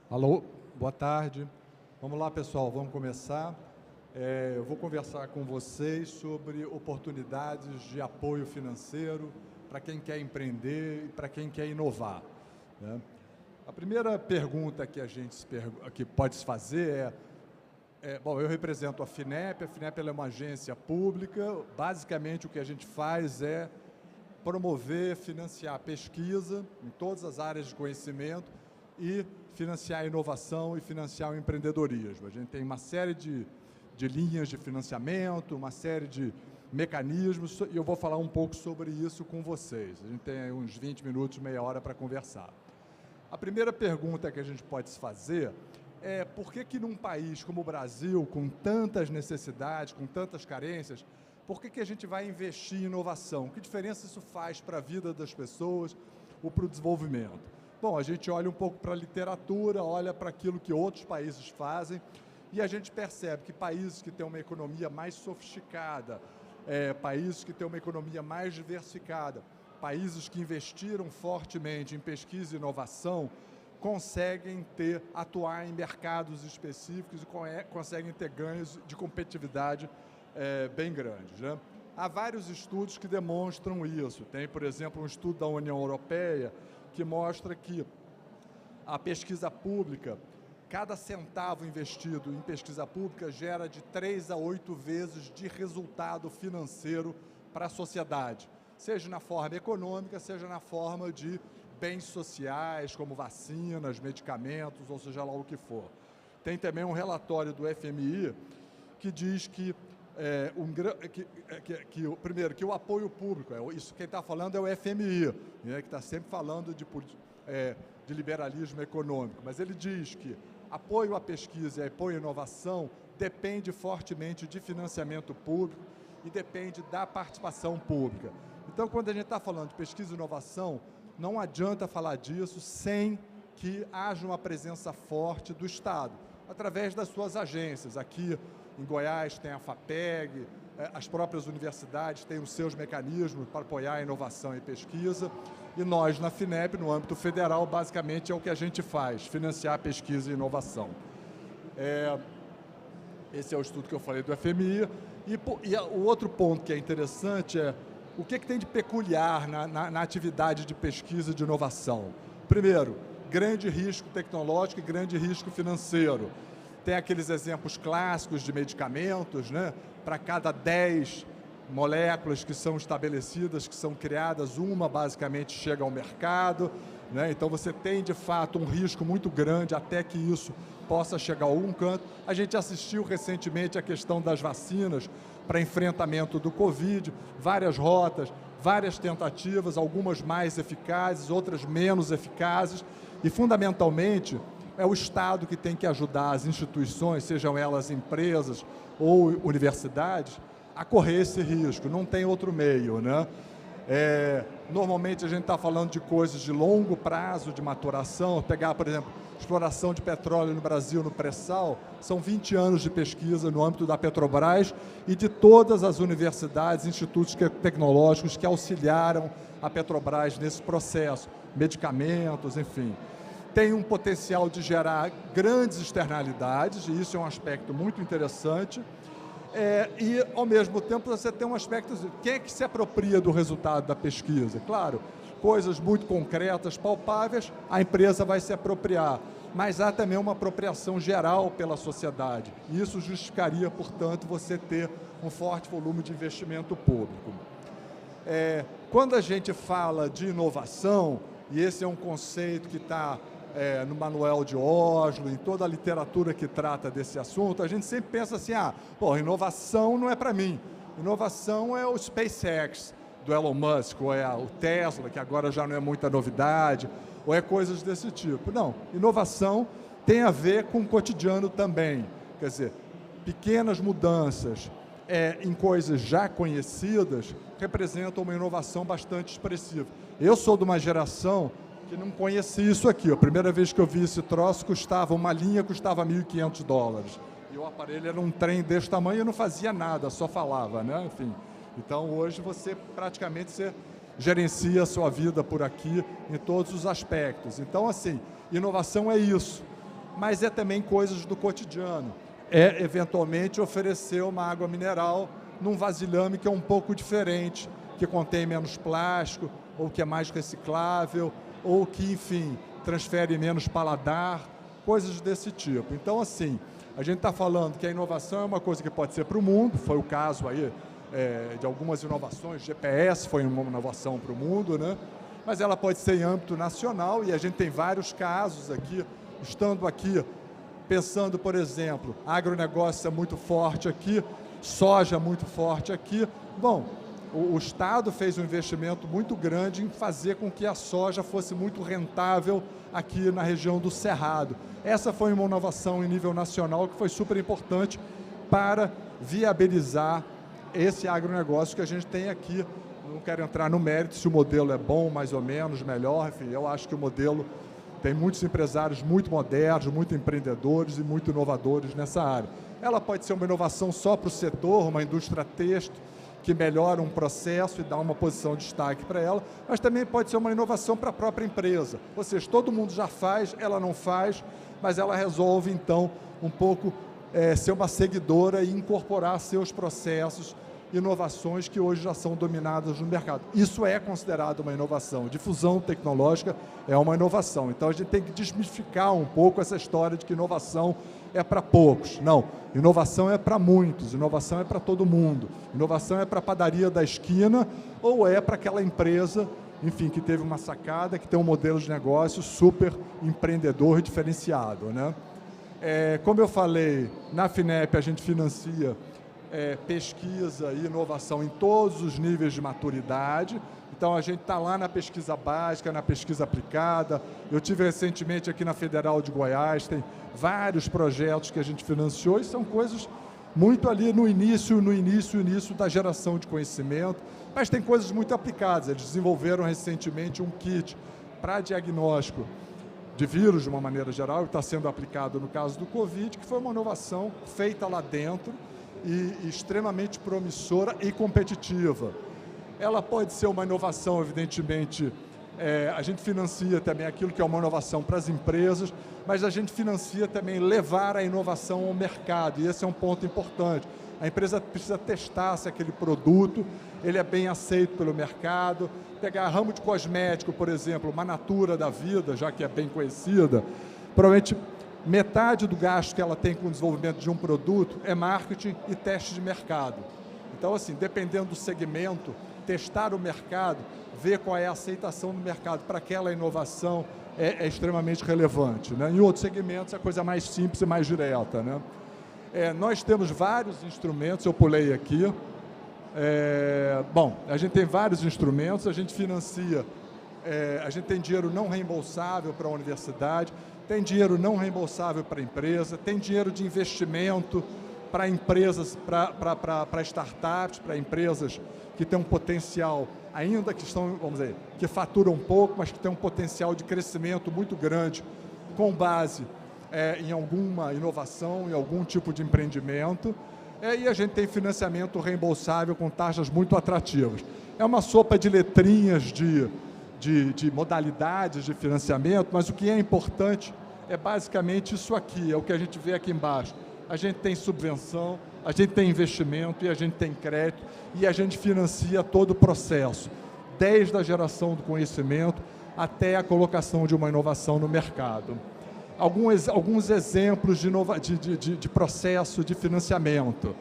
Alô, boa tarde. Vamos lá, pessoal, vamos começar. Eu vou conversar com vocês sobre oportunidades de apoio financeiro para quem quer empreender e para quem quer inovar, né? A primeira pergunta que que pode se fazer bom, eu represento a FINEP. A FINEP ela é uma agência pública. Basicamente, o que a gente faz é promover, financiar pesquisa em todas as áreas de conhecimento e financiar a inovação e financiar o empreendedorismo. A gente tem uma série de linhas de financiamento, uma série de mecanismos, e eu vou falar um pouco sobre isso com vocês. A gente tem uns 20 minutos, meia hora para conversar. A primeira pergunta que a gente pode se fazer é por que num país como o Brasil, com tantas necessidades, com tantas carências, por que a gente vai investir em inovação? Que diferença isso faz para a vida das pessoas ou para o desenvolvimento? Bom, a gente olha um pouco para a literatura, olha para aquilo que outros países fazem, e a gente percebe que países que têm uma economia mais sofisticada, países que têm uma economia mais diversificada, países que investiram fortemente em pesquisa e inovação, conseguem atuar em mercados específicos e conseguem ter ganhos de competitividade bem grandes, né? Há vários estudos que demonstram isso. Tem, por exemplo, um estudo da União Europeia que mostra que a pesquisa pública, cada centavo investido em pesquisa pública gera de 3 a 8 vezes de resultado financeiro para a sociedade, seja na forma econômica, seja na forma de bens sociais, como vacinas, medicamentos, ou seja lá o que for. Tem também um relatório do FMI que diz que primeiro, que o apoio público, isso quem está falando é o FMI, né, que está sempre falando de liberalismo econômico, mas ele diz que apoio à pesquisa e apoio à inovação depende fortemente de financiamento público e depende da participação pública. Então, quando a gente está falando de pesquisa e inovação, não adianta falar disso sem que haja uma presença forte do Estado, através das suas agências. Aqui em Goiás tem a FAPEG, as próprias universidades têm os seus mecanismos para apoiar a inovação e pesquisa, e nós, na FINEP, no âmbito federal, basicamente é o que a gente faz, financiar pesquisa e inovação. Esse é o estudo que eu falei do FMI. E o outro ponto que é interessante é o que tem de peculiar na atividade de pesquisa e de inovação. Primeiro, grande risco tecnológico e grande risco financeiro. Tem aqueles exemplos clássicos de medicamentos, né? Para cada 10 moléculas que são estabelecidas, que são criadas, uma basicamente chega ao mercado, né? Então você tem de fato um risco muito grande até que isso possa chegar a algum canto. A gente assistiu recentemente a questão das vacinas para enfrentamento do Covid, várias rotas, várias tentativas, algumas mais eficazes, outras menos eficazes, e fundamentalmente é o Estado que tem que ajudar as instituições, sejam elas empresas ou universidades, a correr esse risco. Não tem outro meio, né? Normalmente a gente está falando de coisas de longo prazo, de maturação. Pegar, por exemplo, exploração de petróleo no Brasil, no pré-sal, são 20 anos de pesquisa no âmbito da Petrobras e de todas as universidades e institutos tecnológicos que auxiliaram a Petrobras nesse processo, medicamentos, enfim. Tem um potencial de gerar grandes externalidades, e isso é um aspecto muito interessante. E, ao mesmo tempo, você tem um aspecto de quem é que se apropria do resultado da pesquisa. Claro, coisas muito concretas, palpáveis, a empresa vai se apropriar, mas há também uma apropriação geral pela sociedade. E isso justificaria, portanto, você ter um forte volume de investimento público. Quando a gente fala de inovação, e esse é um conceito que está no Manual de Oslo, em toda a literatura que trata desse assunto, a gente sempre pensa assim, inovação não é para mim. Inovação é o SpaceX do Elon Musk, ou é o Tesla, que agora já não é muita novidade, ou é coisas desse tipo. Não, inovação tem a ver com o cotidiano também. Quer dizer, pequenas mudanças em coisas já conhecidas representam uma inovação bastante expressiva. Eu sou de uma geração que não conhecia isso aqui. A primeira vez que eu vi esse troço, uma linha custava $1.500. E o aparelho era um trem desse tamanho e eu não fazia nada, só falava, né? Enfim. Então, hoje, você gerencia a sua vida por aqui em todos os aspectos. Então, assim, inovação é isso. mas é também coisas do cotidiano. É, eventualmente, oferecer uma água mineral num vasilhame que é um pouco diferente, que contém menos plástico, ou que é mais reciclável, ou que, enfim, transfere menos paladar, coisas desse tipo. Então, assim, a gente está falando que a inovação é uma coisa que pode ser para o mundo, foi o caso aí de algumas inovações, GPS foi uma inovação para o mundo, né? Mas ela pode ser em âmbito nacional e a gente tem vários casos aqui, estando aqui, pensando, por exemplo, agronegócio é muito forte aqui, soja muito forte aqui. Bom, o Estado fez um investimento muito grande em fazer com que a soja fosse muito rentável aqui na região do Cerrado. Essa foi uma inovação em nível nacional que foi super importante para viabilizar esse agronegócio que a gente tem aqui. Não quero entrar no mérito se o modelo é bom, mais ou menos, melhor, enfim, eu acho que o modelo tem muitos empresários muito modernos, muito empreendedores e muito inovadores nessa área. Ela pode ser uma inovação só para o setor, uma indústria têxtil, que melhora um processo e dá uma posição de destaque para ela, mas também pode ser uma inovação para a própria empresa. Ou seja, todo mundo já faz, ela não faz, mas ela resolve, então, um pouco ser uma seguidora e incorporar seus processos, inovações que hoje já são dominadas no mercado. Isso é considerado uma inovação. Difusão tecnológica é uma inovação. Então, a gente tem que desmistificar um pouco essa história de que inovação é para poucos. Não, inovação é para muitos, inovação é para todo mundo. Inovação é para a padaria da esquina ou é para aquela empresa, enfim, que teve uma sacada, que tem um modelo de negócio super empreendedor e diferenciado, né? Como eu falei, na FINEP a gente financia pesquisa e inovação em todos os níveis de maturidade. Então, a gente está lá na pesquisa básica, na pesquisa aplicada. Eu tive recentemente aqui na Federal de Goiás, tem vários projetos que a gente financiou e são coisas muito ali no início da geração de conhecimento, mas tem coisas muito aplicadas. Eles desenvolveram recentemente um kit para diagnóstico de vírus, de uma maneira geral, que está sendo aplicado no caso do Covid, que foi uma inovação feita lá dentro e extremamente promissora e competitiva. Ela pode ser uma inovação, evidentemente, a gente financia também aquilo que é uma inovação para as empresas, mas a gente financia também levar a inovação ao mercado, e esse é um ponto importante. A empresa precisa testar se aquele produto ele é bem aceito pelo mercado. Pegar ramo de cosmético, por exemplo, uma Natura da vida, já que é bem conhecida, provavelmente metade do gasto que ela tem com o desenvolvimento de um produto é marketing e teste de mercado. Então, assim, dependendo do segmento, testar o mercado, ver qual é a aceitação do mercado para aquela inovação é extremamente relevante, né? Em outros segmentos, é a coisa mais simples e mais direta, né? Nós temos vários instrumentos, eu pulei aqui. Bom, a gente tem vários instrumentos, a gente financia, a gente tem dinheiro não reembolsável para a universidade, tem dinheiro não reembolsável para a empresa, tem dinheiro de investimento para empresas, para startups, para empresas que têm um potencial, ainda que estão, vamos dizer, que faturam um pouco, mas que têm um potencial de crescimento muito grande, com base em alguma inovação, em algum tipo de empreendimento. E a gente tem financiamento reembolsável com taxas muito atrativas. É uma sopa de letrinhas de modalidades de financiamento, mas o que é importante é basicamente isso aqui, é o que a gente vê aqui embaixo. A gente tem subvenção, a gente tem investimento e a gente tem crédito e a gente financia todo o processo, desde a geração do conhecimento até a colocação de uma inovação no mercado. Alguns exemplos de processo de financiamento.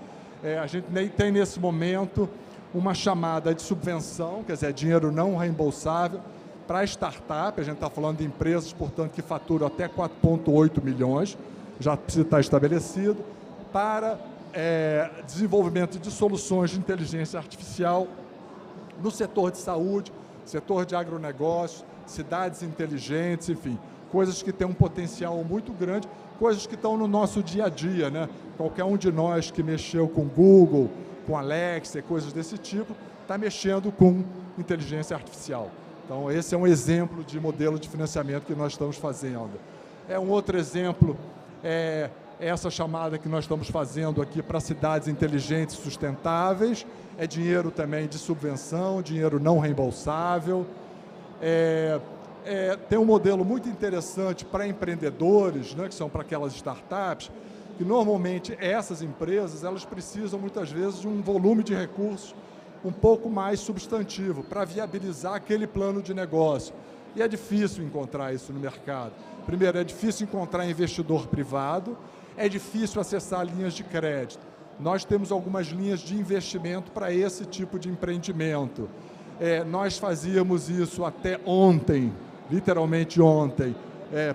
A gente tem nesse momento uma chamada de subvenção, quer dizer, dinheiro não reembolsável, para startup, a gente está falando de empresas, portanto, que faturam até 4,8 milhões, já precisa estar estabelecido, para desenvolvimento de soluções de inteligência artificial no setor de saúde, setor de agronegócio, cidades inteligentes, enfim, coisas que têm um potencial muito grande, coisas que estão no nosso dia a dia, né? Qualquer um de nós que mexeu com Google, com Alexa, coisas desse tipo, está mexendo com inteligência artificial. Então, esse é um exemplo de modelo de financiamento que nós estamos fazendo. Um outro exemplo é essa chamada que nós estamos fazendo aqui para cidades inteligentes e sustentáveis. É dinheiro também de subvenção, dinheiro não reembolsável. tem um modelo muito interessante para empreendedores, né, que são para aquelas startups, que normalmente essas empresas elas precisam muitas vezes de um volume de recursos um pouco mais substantivo para viabilizar aquele plano de negócio. E é difícil encontrar isso no mercado. Primeiro, é difícil encontrar investidor privado, é difícil acessar linhas de crédito. Nós temos algumas linhas de investimento para esse tipo de empreendimento. Nós fazíamos isso até ontem, literalmente ontem,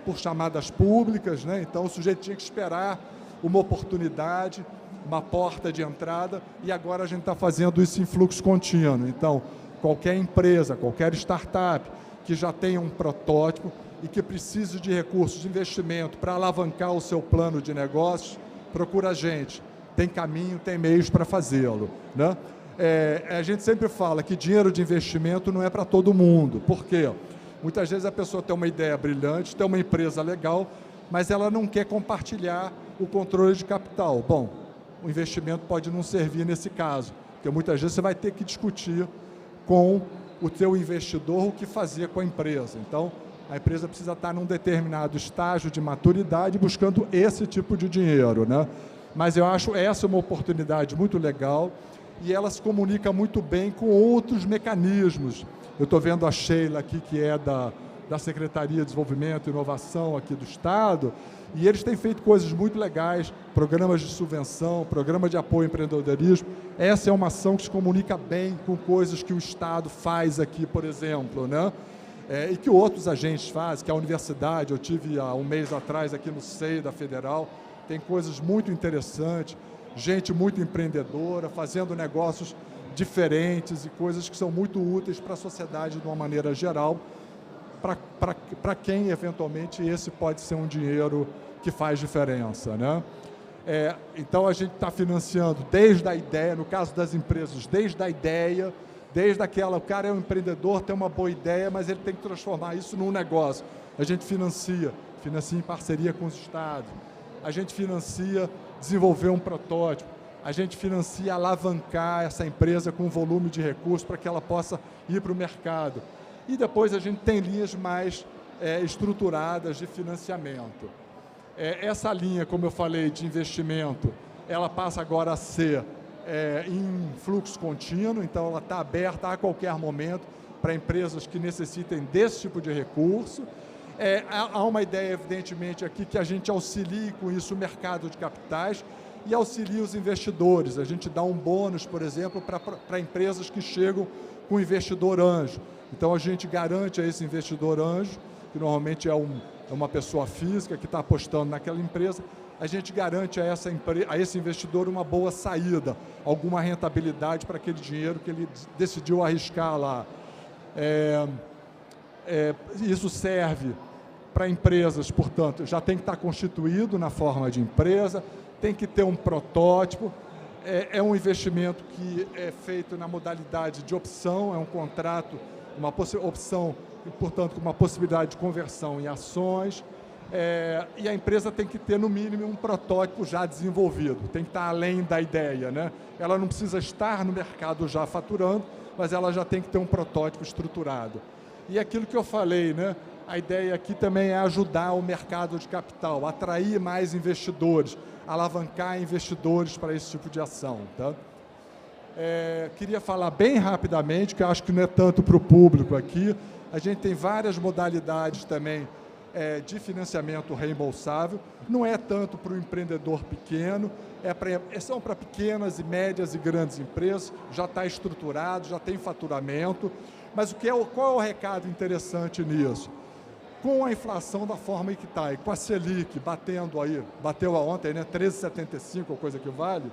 por chamadas públicas, né? Então o sujeito tinha que esperar uma oportunidade, uma porta de entrada, e agora a gente está fazendo isso em fluxo contínuo. Então, qualquer empresa, qualquer startup que já tenha um protótipo e que precise de recursos de investimento para alavancar o seu plano de negócios, procura a gente. Tem caminho, tem meios para fazê-lo, né? A gente sempre fala que dinheiro de investimento não é para todo mundo. Por quê? Muitas vezes a pessoa tem uma ideia brilhante, tem uma empresa legal, mas ela não quer compartilhar o controle de capital. Bom, o investimento pode não servir nesse caso, porque muitas vezes você vai ter que discutir com o teu investidor o que fazer com a empresa. Então, a empresa precisa estar num determinado estágio de maturidade buscando esse tipo de dinheiro, né? Mas eu acho essa uma oportunidade muito legal e ela se comunica muito bem com outros mecanismos. Eu estou vendo a Sheila aqui, que é da Secretaria de Desenvolvimento e Inovação aqui do Estado, e eles têm feito coisas muito legais, programas de subvenção, programa de apoio ao empreendedorismo. Essa é uma ação que se comunica bem com coisas que o Estado faz aqui, por exemplo, né? E que outros agentes fazem, que a universidade, eu tive há um mês atrás aqui no SEI da Federal, tem coisas muito interessantes, gente muito empreendedora, fazendo negócios diferentes e coisas que são muito úteis para a sociedade de uma maneira geral, para quem, eventualmente, esse pode ser um dinheiro que faz diferença, né? Então, a gente está financiando desde a ideia, no caso das empresas, desde a ideia, desde aquela, o cara é um empreendedor, tem uma boa ideia, mas ele tem que transformar isso num negócio. A gente financia em parceria com os estados. A gente financia desenvolver um protótipo. A gente financia alavancar essa empresa com um volume de recursos para que ela possa ir para o mercado. E depois a gente tem linhas mais estruturadas de financiamento. Essa linha, como eu falei, de investimento, ela passa agora a ser em fluxo contínuo, então ela está aberta a qualquer momento para empresas que necessitem desse tipo de recurso. Há uma ideia, evidentemente, aqui que a gente auxilie com isso o mercado de capitais e auxilie os investidores. A gente dá um bônus, por exemplo, para empresas que chegam com investidor anjo. Então, a gente garante a esse investidor anjo, que normalmente é uma pessoa física que está apostando naquela empresa, a gente garante a esse investidor uma boa saída, alguma rentabilidade para aquele dinheiro que ele decidiu arriscar lá. Isso serve para empresas, portanto, já tem que estar constituído na forma de empresa, tem que ter um protótipo, é um investimento que é feito na modalidade de opção, é um contrato, uma opção, portanto, com uma possibilidade de conversão em ações, e a empresa tem que ter, no mínimo, um protótipo já desenvolvido, tem que estar além da ideia, né? Ela não precisa estar no mercado já faturando, mas ela já tem que ter um protótipo estruturado. E aquilo que eu falei, né? A ideia aqui também é ajudar o mercado de capital, atrair mais investidores, alavancar investidores para esse tipo de ação, tá? Queria falar bem rapidamente, que eu acho que não é tanto para o público aqui, a gente tem várias modalidades também de financiamento reembolsável, não é tanto para o empreendedor pequeno, são para pequenas e médias e grandes empresas, já está estruturado, já tem faturamento, mas qual é o recado interessante nisso? Com a inflação da forma que está, e com a Selic bateu ontem, né, 13,75, ou coisa que vale,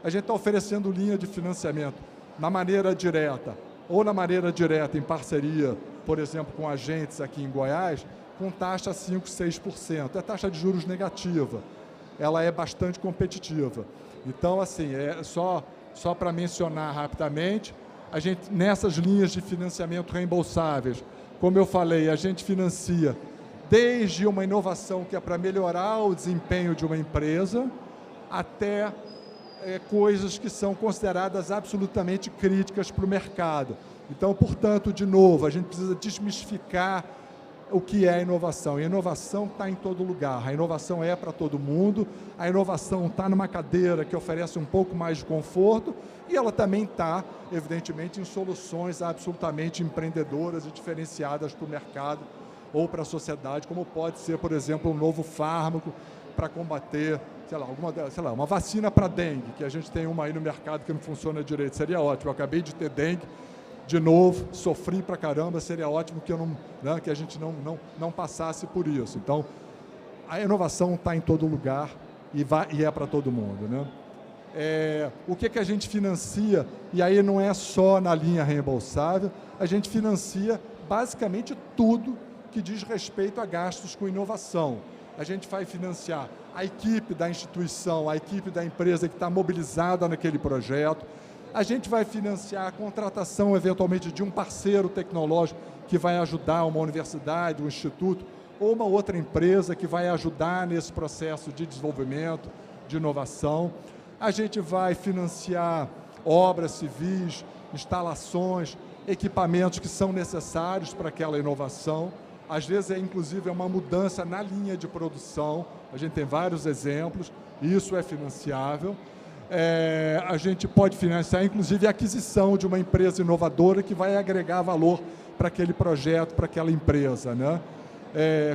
a gente está oferecendo linha de financiamento na maneira direta, ou na maneira direta em parceria, por exemplo, com agentes aqui em Goiás, com taxa 5%, 6%. É taxa de juros negativa. Ela é bastante competitiva. Então, assim, só para mencionar rapidamente, a gente, nessas linhas de financiamento reembolsáveis, como eu falei, a gente financia desde uma inovação que é para melhorar o desempenho de uma empresa, até coisas que são consideradas absolutamente críticas para o mercado. Então, portanto, de novo, a gente precisa desmistificar o que é a inovação. E a inovação está em todo lugar, a inovação é para todo mundo, a inovação está numa cadeira que oferece um pouco mais de conforto e ela também está, evidentemente, em soluções absolutamente empreendedoras e diferenciadas para o mercado ou para a sociedade, como pode ser, por exemplo, um novo fármaco para combater, uma vacina para dengue, que a gente tem uma aí no mercado que não funciona direito. Seria ótimo, eu acabei de ter dengue, de novo, sofri pra caramba, seria ótimo que, que a gente não passasse por isso. Então, a inovação está em todo lugar e é para todo mundo. Né? O que a gente financia, e aí não é só na linha reembolsável, a gente financia basicamente tudo que diz respeito a gastos com inovação. A gente vai financiar a equipe da instituição, a equipe da empresa que está mobilizada naquele projeto. A gente vai financiar a contratação, eventualmente, de um parceiro tecnológico que vai ajudar uma universidade, um instituto, ou uma outra empresa que vai ajudar nesse processo de desenvolvimento, de inovação. A gente vai financiar obras civis, instalações, equipamentos que são necessários para aquela inovação. Às vezes, inclusive, é uma mudança na linha de produção. A gente tem vários exemplos, e isso é financiável. A gente pode financiar, inclusive, a aquisição de uma empresa inovadora que vai agregar valor para aquele projeto, para aquela empresa. Né?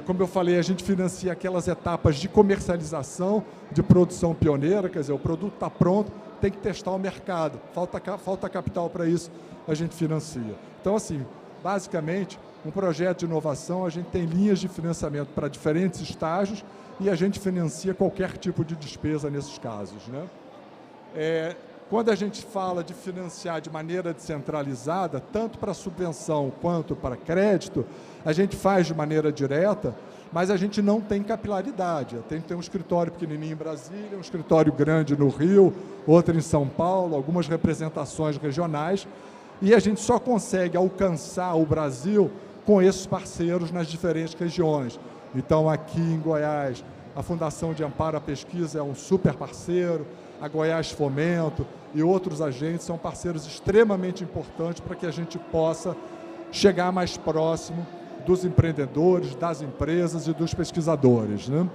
Como eu falei, a gente financia aquelas etapas de comercialização, de produção pioneira, quer dizer, o produto está pronto, tem que testar o mercado, falta capital para isso, a gente financia. Então, assim, basicamente, um projeto de inovação, a gente tem linhas de financiamento para diferentes estágios e a gente financia qualquer tipo de despesa nesses casos. Né? Quando a gente fala de financiar de maneira descentralizada, tanto para subvenção quanto para crédito, a gente faz de maneira direta, mas a gente não tem capilaridade. Tem um escritório pequenininho em Brasília, um escritório grande no Rio, outro em São Paulo, algumas representações regionais, e a gente só consegue alcançar o Brasil com esses parceiros nas diferentes regiões. Então, aqui em Goiás, a Fundação de Amparo à Pesquisa é um super parceiro, a Goiás Fomento e outros agentes são parceiros extremamente importantes para que a gente possa chegar mais próximo dos empreendedores, das empresas e dos pesquisadores. Né?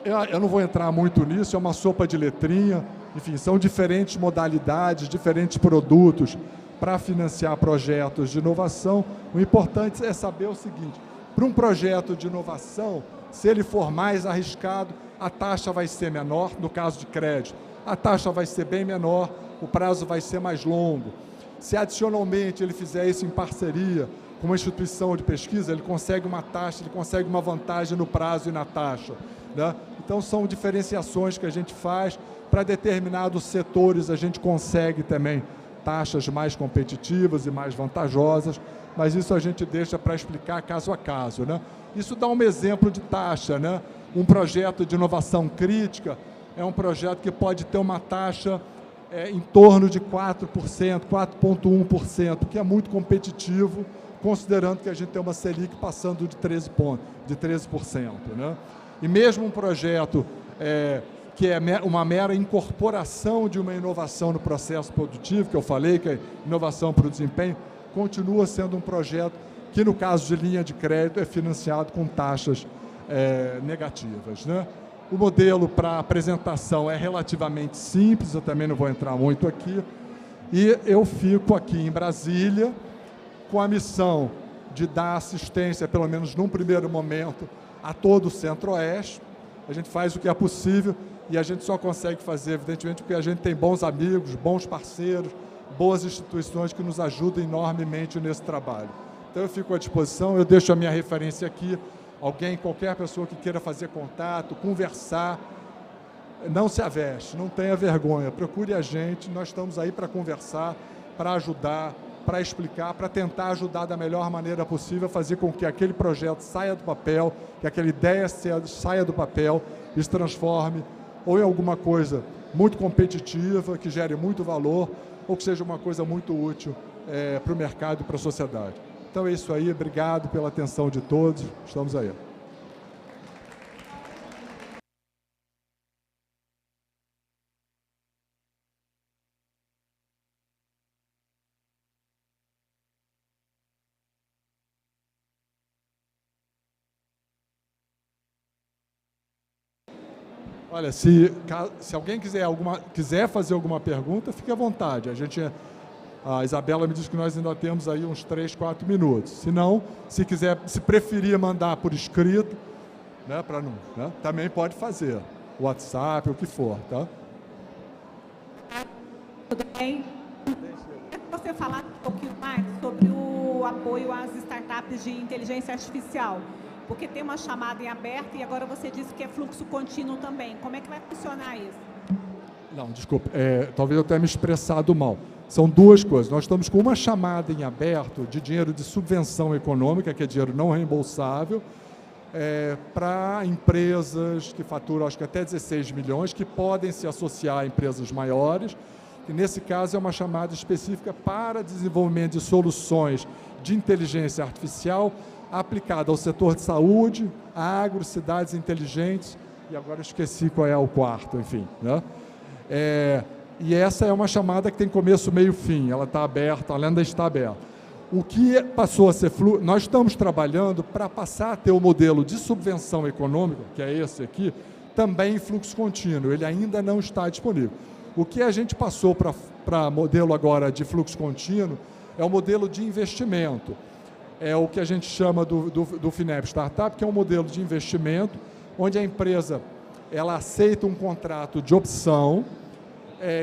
Eu não vou entrar muito nisso, é uma sopa de letrinha, enfim, são diferentes modalidades, diferentes produtos para financiar projetos de inovação. O importante é saber o seguinte, para um projeto de inovação, se ele for mais arriscado, a taxa vai ser menor, no caso de crédito, a taxa vai ser bem menor, o prazo vai ser mais longo. Se adicionalmente ele fizer isso em parceria com uma instituição de pesquisa, ele consegue uma taxa, ele consegue uma vantagem no prazo e na taxa. Né? Então são diferenciações que a gente faz, para determinados setores a gente consegue também taxas mais competitivas e mais vantajosas, mas isso a gente deixa para explicar caso a caso. Né? Isso dá um exemplo de taxa, né? Um projeto de inovação crítica é um projeto que pode ter uma taxa em torno de 4%, 4,1%, que é muito competitivo, considerando que a gente tem uma Selic passando de 13%. Né? E mesmo um projeto que é uma mera incorporação de uma inovação no processo produtivo, que eu falei, que é inovação para o desempenho, continua sendo um projeto que, no caso de linha de crédito, é financiado com taxas negativas. Né? O modelo para apresentação é relativamente simples, eu também não vou entrar muito aqui, e eu fico aqui em Brasília com a missão de dar assistência, pelo menos num primeiro momento, a todo o Centro-Oeste. A gente faz o que é possível e a gente só consegue fazer, evidentemente, porque a gente tem bons amigos, bons parceiros, boas instituições que nos ajudam enormemente nesse trabalho. Então eu fico à disposição, eu deixo a minha referência aqui, qualquer pessoa que queira fazer contato, conversar, não se aveste, não tenha vergonha, procure a gente, nós estamos aí para conversar, para ajudar, para explicar, para tentar ajudar da melhor maneira possível, fazer com que aquele projeto saia do papel, que aquela ideia saia do papel e se transforme ou em alguma coisa muito competitiva, que gere muito valor, ou que seja uma coisa muito útil para o mercado e para a sociedade. Então é isso aí, obrigado pela atenção de todos, estamos aí. Olha, se alguém quiser fazer alguma pergunta, fique à vontade. A Isabela me disse que nós ainda temos aí uns 3, 4 minutos. Se não, se preferir mandar por escrito, né, também pode fazer. WhatsApp, o que for, tá? Tudo bem? Quer você falar um pouquinho mais sobre o apoio às startups de inteligência artificial? Porque tem uma chamada em aberto e agora você disse que é fluxo contínuo também. Como é que vai funcionar isso? Não, desculpa. Talvez eu tenha me expressado mal. São duas coisas. Nós estamos com uma chamada em aberto de dinheiro de subvenção econômica, que é dinheiro não reembolsável, para empresas que faturam, acho que até 16 milhões, que podem se associar a empresas maiores. E, nesse caso, é uma chamada específica para desenvolvimento de soluções de inteligência artificial aplicada ao setor de saúde, agro, cidades inteligentes, e agora eu esqueci qual é o quarto, enfim, né? E essa é uma chamada que tem começo, meio, fim. Ela está aberta, ela ainda está aberta. O que passou a ser nós estamos trabalhando para passar a ter o modelo de subvenção econômica, que é esse aqui, também em fluxo contínuo. Ele ainda não está disponível. O que a gente passou para modelo agora de fluxo contínuo é o modelo de investimento. É o que a gente chama do FINEP Startup, que é um modelo de investimento onde a empresa ela aceita um contrato de opção,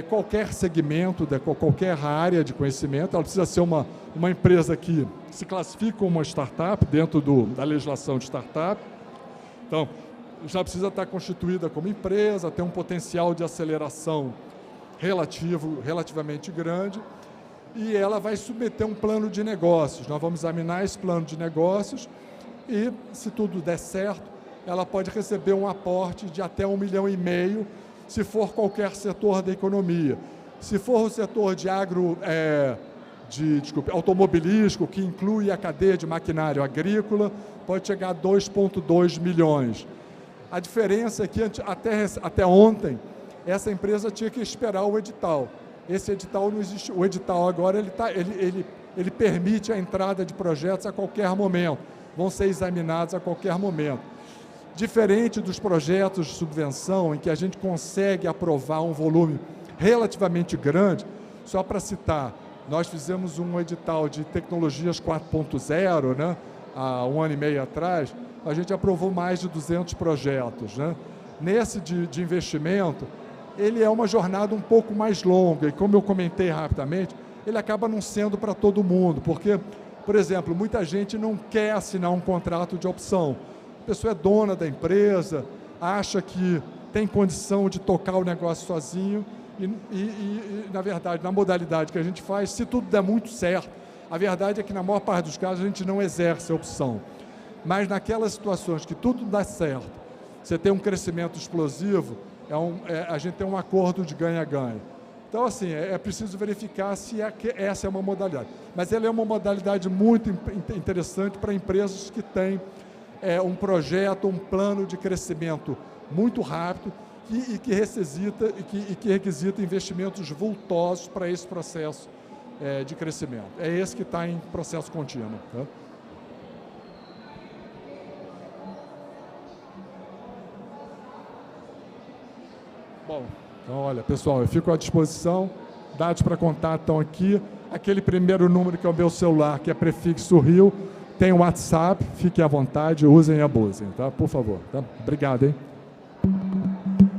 qualquer segmento, qualquer área de conhecimento. Ela precisa ser uma empresa que se classifica como uma startup dentro da legislação de startup. Então, já precisa estar constituída como empresa, ter um potencial de aceleração relativamente grande, e ela vai submeter um plano de negócios. Nós vamos examinar esse plano de negócios e, se tudo der certo, ela pode receber um aporte de até 1,5 milhão, se for qualquer setor da economia. Se for o setor de automobilístico, que inclui a cadeia de maquinário agrícola, pode chegar a 2,2 milhões. A diferença é que até ontem, essa empresa tinha que esperar o edital. Esse edital não existe. O edital agora ele permite a entrada de projetos a qualquer momento. Vão ser examinados a qualquer momento. Diferente dos projetos de subvenção, em que a gente consegue aprovar um volume relativamente grande, só para citar, nós fizemos um edital de tecnologias 4.0, né, há 1 ano e meio atrás, a gente aprovou mais de 200 projetos, né? Nesse de investimento, ele é uma jornada um pouco mais longa, e como eu comentei rapidamente, ele acaba não sendo para todo mundo, porque, por exemplo, muita gente não quer assinar um contrato de opção. A pessoa é dona da empresa, acha que tem condição de tocar o negócio sozinho e, na verdade, na modalidade que a gente faz, se tudo der muito certo, a verdade é que, na maior parte dos casos, a gente não exerce a opção. Mas naquelas situações que tudo dá certo, você tem um crescimento explosivo, a gente tem um acordo de ganha-ganha. Então, assim, é preciso verificar se essa é uma modalidade. Mas ela é uma modalidade muito interessante para empresas que têm um projeto, um plano de crescimento muito rápido e que requisita investimentos vultosos para esse processo de crescimento. É esse que está em processo contínuo. Tá? Bom, então, olha, pessoal, eu fico à disposição. Dados para contato estão aqui. Aquele primeiro número que é o meu celular, que é prefixo Rio, tem o WhatsApp. Fiquem à vontade, usem e abusem, tá? Por favor. Tá? Obrigado, hein?